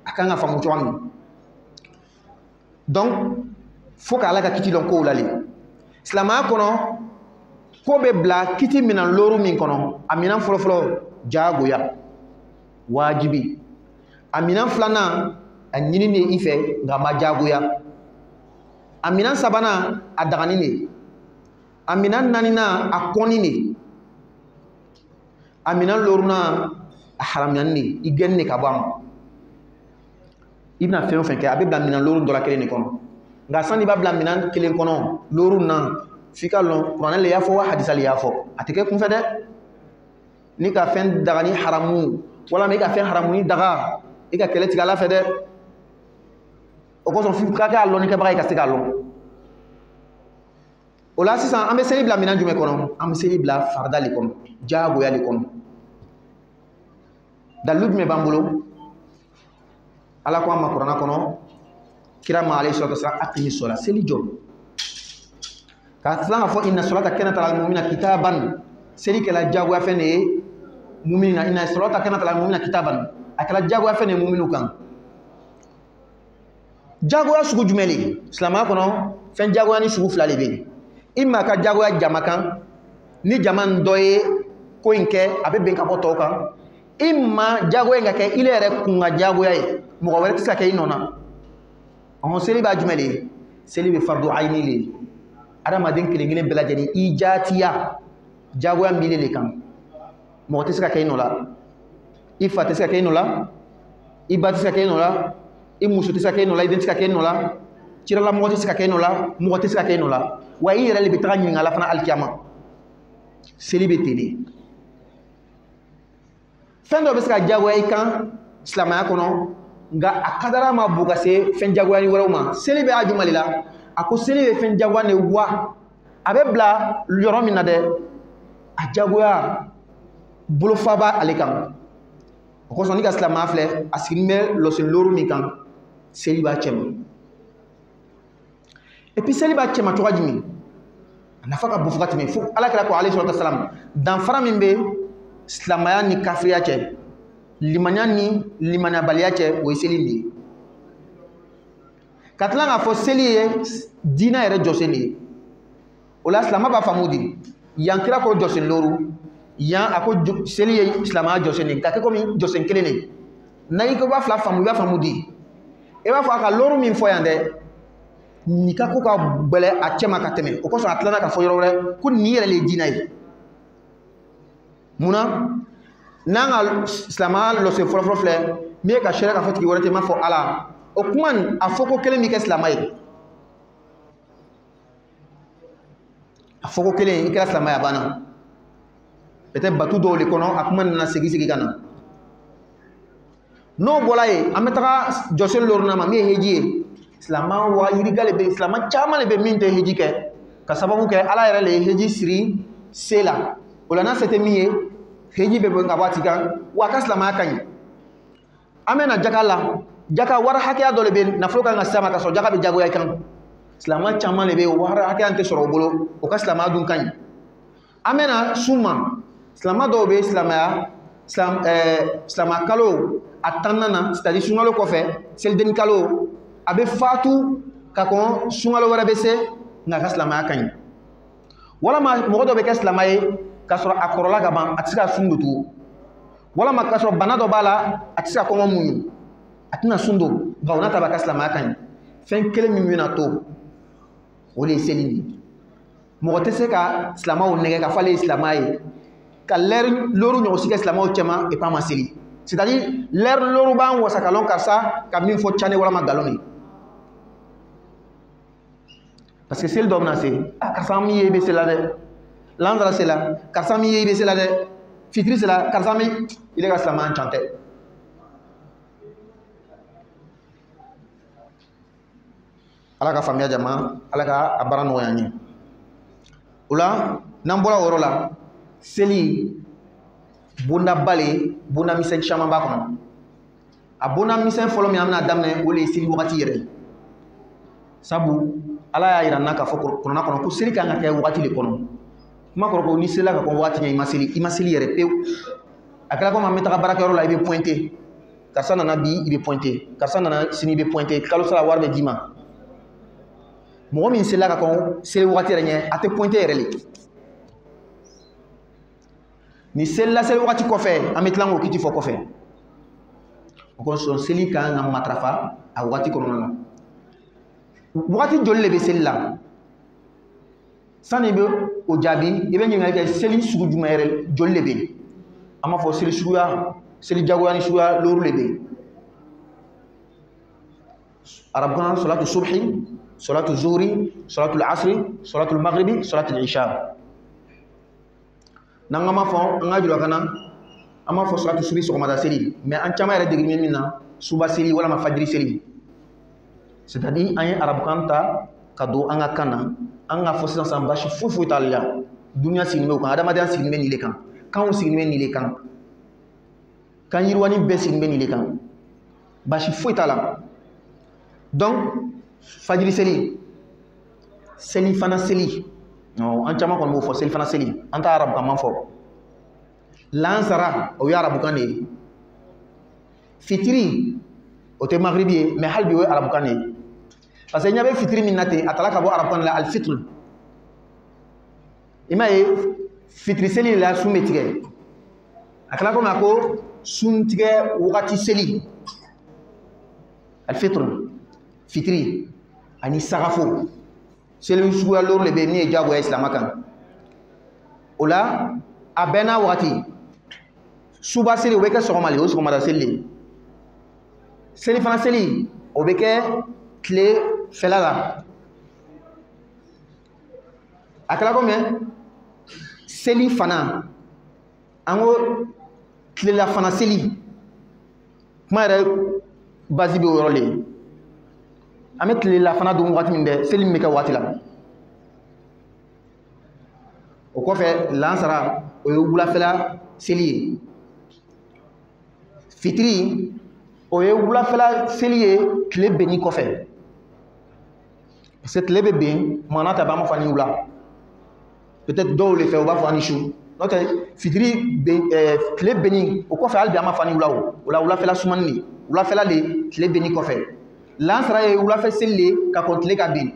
A kan ka faamu cogoya min. Donc fo ka Ala ka kiti lɔn kow la le. Silamɛya kɔnɔ ko bɛ bila kiti minan looru min kɔnɔ, a minan fɔlɔfɔlɔ jagoya, wajibi. A minan filanan a ɲini de i fɛ nka a ma jagoya. A minan sabanan a dagani de. A minan naaninan a kɔni de. A minan loorunan a haramuyani de, i gɛnni de ka bɔ a ma. I bɛna fɛn o fɛn kɛ a bɛ bila minan looru dɔ la kelen de kɔnɔ. Nka sani i b'a bila minan kelen kɔnɔ looru na f'i ka lɔn kuranɛ le y'a fɔ wa hadisa le y'a fɔ. A tɛ kɛ kunfɛ dɛ. Ni ka fɛn dagani haramu walima i ka fɛn haramuni daga i ka kɛlɛ tigɛ Ala fɛ dɛ. O kosɔn f'i ka kɛ a lɔnnikɛbaga ye ka se k'a lɔn. O la sisan an bɛ seli bila minan jumɛn kɔnɔ? An bɛ seli bila farida le kɔnɔ, jagoya le kɔnɔ. Dalilu jumɛn b'an bolo? Ala ko an ma kuranɛ kɔnɔ, kira ma alayhi salatu wasalam aqimi sola, seli jɔ. K'a tila k'a fɔ inna solata kanat alal mu'minina kitaban, seli kɛla jagoya fɛn de ye mu'minina, inna solata kanat alal mu'minina kitaban, a kɛla jagoya fɛn de ye mu'minu kan. Jagoya sugu jumɛn le? Silamɛya kɔnɔ fɛn jagoya ni sugu fila de bɛ yen. I ma ka jagoya jama kan, ni jama dɔ ye ko in kɛ a bɛ bɛn ka bɔ tɔw kan. I ma jagoya in ka kɛ ile yɛrɛ kun ka jagoya ye, mɔgɔ wɛrɛ tɛ se ka kɛ i nɔ na. Seli b'a jumɛn le? Seli bɛ fardu ayini le. Adamaden kelen kelen bɛɛ lajɛlen i jaatiya jagoya min b'ile le kan. Mɔgɔ tɛ se ka kɛ i nɔ la. I fa tɛ se ka kɛ i nɔ la, i ba tɛ se ka kɛ i nɔ la, i muso tɛ se ka kɛ i nɔ la, i den tɛ se ka kɛ i nɔ la, cirala mɔgɔ tɛ se ka kɛ i nɔ la, mɔgɔ tɛ se ka kɛ i nɔ la. Wa i yɛrɛ le bɛ taga ɲininka Ala fana alikiyama. Seli bɛ ten de. Fɛn dɔ bɛ se ka jagoya i kan silamɛya kɔnɔ nka a kadara ma bon ka se fɛn jagoyani wɛrɛw ma. Seli bɛ a jumɛn de la? A ko seli bɛ fɛn jagoya de wa a bɛ bila yɔrɔ min na dɛ, a jagoya bolofa b'a ale kan. O kosɔn ni ka silamɛya filɛ a sigilen bɛ lɔsili looru min kan, seli b'a cɛ ma. Et puis seli b'a cɛ ma cogoya jumɛn? A nafa ka bon fo ka tɛmɛ, fo Alakira ko alayhi salatu wasalam danfara min bɛ silamɛya ni kafiriya cɛ, limaniya ni limaniyabaliya cɛ, o ye seli de ye. Ka tila k'a fɔ seli ye diinɛ yɛrɛ jɔsen de ye. O la silamɛ b'a faamu di. Yan kira ko jɔsen looru, yan a ko seli ye silamɛya jɔsen de ye, ka kɛ komi jɔsen kelen de. N'a y'i ko b'a fila faamu i b'a faamu di. I b'a fɔ a ka looru min fɔ yan dɛ, nin ka ko ka gbɛlɛ a cɛ ma ka tɛmɛ. O kosɔn a tilala ka fɔ yɔrɔ wɛrɛ ko nin yɛrɛ le ye diinɛ ye. Munna? N'an ka silamɛya lɔsen fɔlɔfɔlɔ filɛ min ye ka sariya k'a fɔ tigi wɛrɛ tɛ, i m'a fɔ Ala. O kuma nin a fɔ ko kelen min kɛ silamɛ ye. A fɔ ko kelen i kɛra silamɛ ye a banna. Peut-être batu dɔw le kɔnɔ a kuma nana segin ka na. N'o bɔra yen an bɛ taga jɔsen loorunan ma min ye heji ye. Silamɛ wa yiriga le bɛ, silamɛ caman le bɛ min tɛ heji kɛ ka sababu kɛ Ala yɛrɛ le ye heji siri se la. O la n'a se tɛ min ye heji bɛ bɔ ka bɔ a tigi kan wa a ka silamɛya ka ɲi. An bɛ na jaka la, jaka wari hakɛya dɔ le bɛ nafolo kan ka s'a ma ka sɔrɔ jaka bɛ jagoya i kan. Silamɛ caman le bɛ yen wari hakɛya tɛ sɔrɔ o bolo, o ka silamɛya dun ka ɲi. An bɛ na sun ma, silamɛ dɔw bɛ silamɛya silama kalo a tanana c'est-à-dire sunkalo kɔfɛ selideni kalo a bɛ fatu ka kɔn sunkalo wɛrɛ bɛ se nka a ka silamaya ka ɲi walama mɔgɔ dɔ bɛ kɛ silama ye k'a sɔrɔ a kɔrɔla ka ban a tɛ se ka sun don tugun walama k'a sɔrɔ bana dɔ b'a la a tɛ se ka kɔngɔ muɲu a tɛna sun don nka o n'a ta b'a ka silamaya ka ɲi fɛn kelen min bɛna to o de ye seli ye mɔgɔ tɛ se ka silamaw nɛgɛ k'a fɔ ale ye silama ye ka lɛri loru ɲɔgɔn si kɛ silamaw cɛman et pas ma seli c'est-à-dire lɛri loru b'an wasa ka lɔn karisa ka min fɔ cane walama nkalon de parce que seli dɔ bɛna se karisa min ye i bɛ se la dɛ lansara se la karisa min ye i bɛ se la dɛ fitiri se la karisa min ile ka silamaya can tɛ ala ka faamuya jama ala ka a baara nɔgɔya an ye o la n'an bɔra o yɔrɔ la seli bondaba le bondamisɛn caman b'a kɔnɔ a bondamisɛn fɔlɔ min an bɛna daminɛ o de ye seli wagati yɛrɛ ye sabu ala y'a yira n na k'a fɔ kuranɛ kɔnɔ ko seli kan ka kɛ wagati de kɔnɔ kuma kɔrɔ ko ni selila ka kɔn wagati ɲɛ i ma seli yɛrɛ pewu a kɛra komi an bɛ taga baarakɛyɔrɔ la i bɛ pointer karisa nana bi i bɛ pointer karisa nana sini i bɛ pointer kalo sara wari bɛ d'i ma mɔgɔ min selila ka kɔn seli wagati yɛrɛ ɲɛ a tɛ pointer yɛrɛ le ni selila seli wagati kɔfɛ an bɛ tila k'o kiti fɔ kɔfɛ o kosɔn seli kan ka matarafa a wagati kɔnɔna na wagati joli de bɛ seli la sani i bɛ o jaabi i bɛ ɲininkali kɛ seli sugu jumɛn yɛrɛ joli de bɛ yen an b'a fɔ seli suguya seli jagoya ni suguya loru de bɛ yen arabukan salatu subhi salatu zuhri salatu asri salatu maghribi salatu isha n'an ma fɔ an ka jula kana an b'a fɔ salatu subhi sɔgɔmada seli mais an caman yɛrɛ degelen min na suba seli walama fajiri seli c'est-à-dire an ye arabukan ta ka don an ka kan na an ka fɔ sisan basi foyi foyi t'ale la duniya sigilen bɛ o kan adamadenya sigilen bɛ nin de kan kanw sigilen bɛ nin de kan kan yiriwani bɛɛ sigilen bɛ nin de kan basi foyi t'a la donc fajiri seli seli fana seli an caman kɔni b'o fɔ seli fana seli an t'a arabukan man fɔ lansara o ye arabukan de ye fitiri o tɛ magribi ye mais hali bi o ye arabukan de ye parce que ɲɛ bɛ fitiri min na ten a taara ka bɔ arabukan la alfitr i m'a ye fitiri seli la sun bɛ tigɛ a kɛra komi a ko sun tigɛ wagati seli alfitr fitiri ani sagafo seli suguya lɔri de bɛ yen min ye diyagoya ye silama kan o la a bɛɛ n'a wagati suba seli o bɛ kɛ sɔgɔma le o ye sɔgɔmada seli le seli fana seli o bɛ kɛ tile fɛla la a kɛra komi seli fana an ko tilela fana seli kuma yɛrɛ basi bɛ o yɔrɔ le an bɛ tilela fana don waati min bɛ seli min bɛ kɛ waati la o kɔfɛ lansara o ye wulafɛla seli ye fitiri o ye wulafɛla seli ye tile benni kɔfɛ parce que tile bɛ ben maana ta b'a ma fɔ ni wula peut-être dɔw le fɛ u b'a fɔ ani su n'o tɛ fitiri tile benni o kɔfɛ hali bi an ma fɔ ni wula o la wulafɛla sumani de wulafɛla de tile benni kɔfɛ lansara ye wulafɛ seli de ka kɔn tile ka ben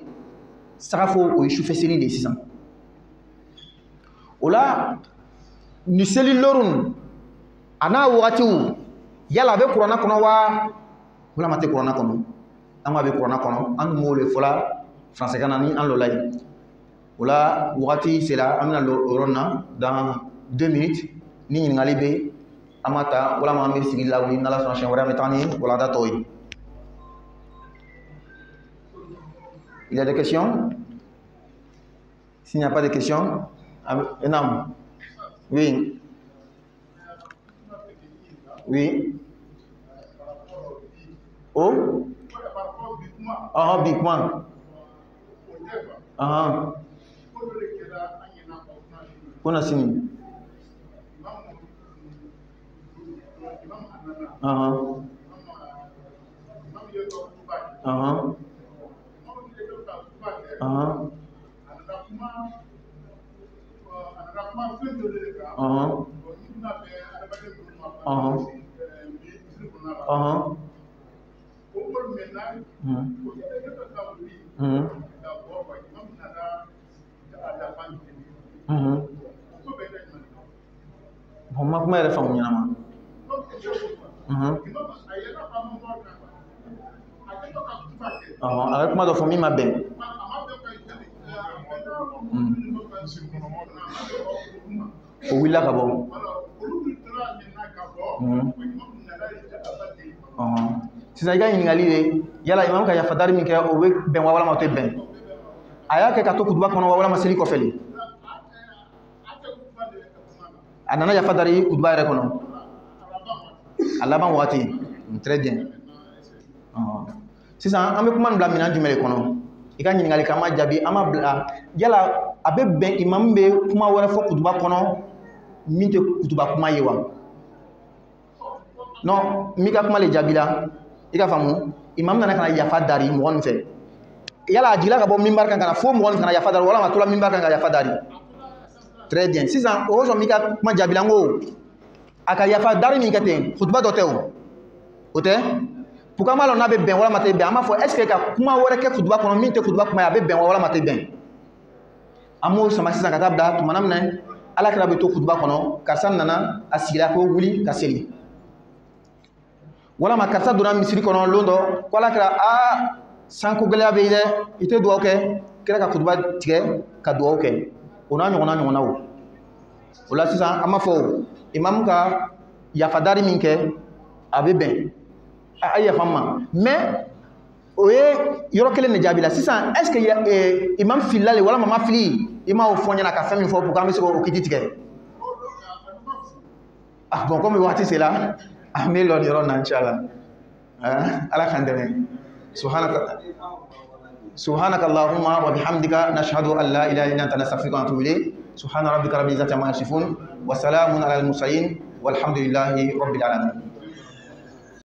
sagafo o ye sufɛ seli de sisan o la ni seli lɔrun a n'a wagatiw yala a bɛ kuranɛ kɔnɔ wa walama tɛ kuranɛ kɔnɔ an ko a bɛ kuranɛ kɔnɔ an tun b'o de fɔla français kan na ni an lɔla ye o la wagati sera an bɛna lɔ o yɔrɔ na dans 2 minutes ni ɲininkali bɛ an b'a ta walama an bɛ sigi la ni n'Ala sɔnna siɲɛ wɛrɛ an bɛ taa ni walanda tɔw ye. Il y a des questions? S'il n'y a pas de questions, non. Oui. Oui. Oh? Ah, big man. Ah. Kuna sini. Ah. Ah. Ah. Bon, comment elle fait avec moi de famille ma belle. Oui là bon. Si ça y a une galère, y a la imam qui a fait d'aller minker au web ben wala ma te ben. Aya ke kato kutuba kono wala ma seli ko feli. Anana ya fadari kutuba re kono. Alaban wati. Très bien. Sisan an bɛ kuma bila minɛn jumɛn de kɔnɔ i ka ɲininkali kɛ an ma jaabi an ma bila yala a bɛ bɛn imam bɛ kuma wɛrɛ fɔ kutuba kɔnɔ min tɛ kutuba kuma ye wa non min ka kuma le jaabila i ka faamu imam nana ka na yafa dari mɔgɔ min fɛ yala a jigila ka bɔ minbar kan ka na fo mɔgɔ min kana yafa dari wala ma tola minbar kan ka yafa dari très bien sisan o sɔn min ka kuma jaabila n ko a ka yafa dari min kɛ ten kutuba dɔ tɛ o tɛ pourquoi mal on a ben wala mate ben ama fo est ce que ka kuma wore ke kutuba kono min te kutuba kuma ya be ben wala mate ben amo sama sisa kata bla to manam nan ala kala be to kutuba kono karsan nana asigira ko wuli kaseli wala ma karsa dona misiri kono londo ko ala kala a sanko gele be ide ite do oke kala ka kutuba tige ka do oke ona nyona wo wala sisa ama fo imam ka ya fadari minke abe ben aya fama mais oye yoro kelen ne jabila sisan est ce que imam filale wala mama fili imam fonya na ka fami fo pour kambe ko kiti tike ah bon comme wati c'est là amé lo yoro na inchallah ala khandene subhanaka allahumma wa bihamdika nashhadu an la ilaha illa anta nastaghfiruka wa natubu ilayk subhana rabbika rabbil izzati amma yasifun wa salamun ala al mursalin walhamdulillahi rabbil alamin.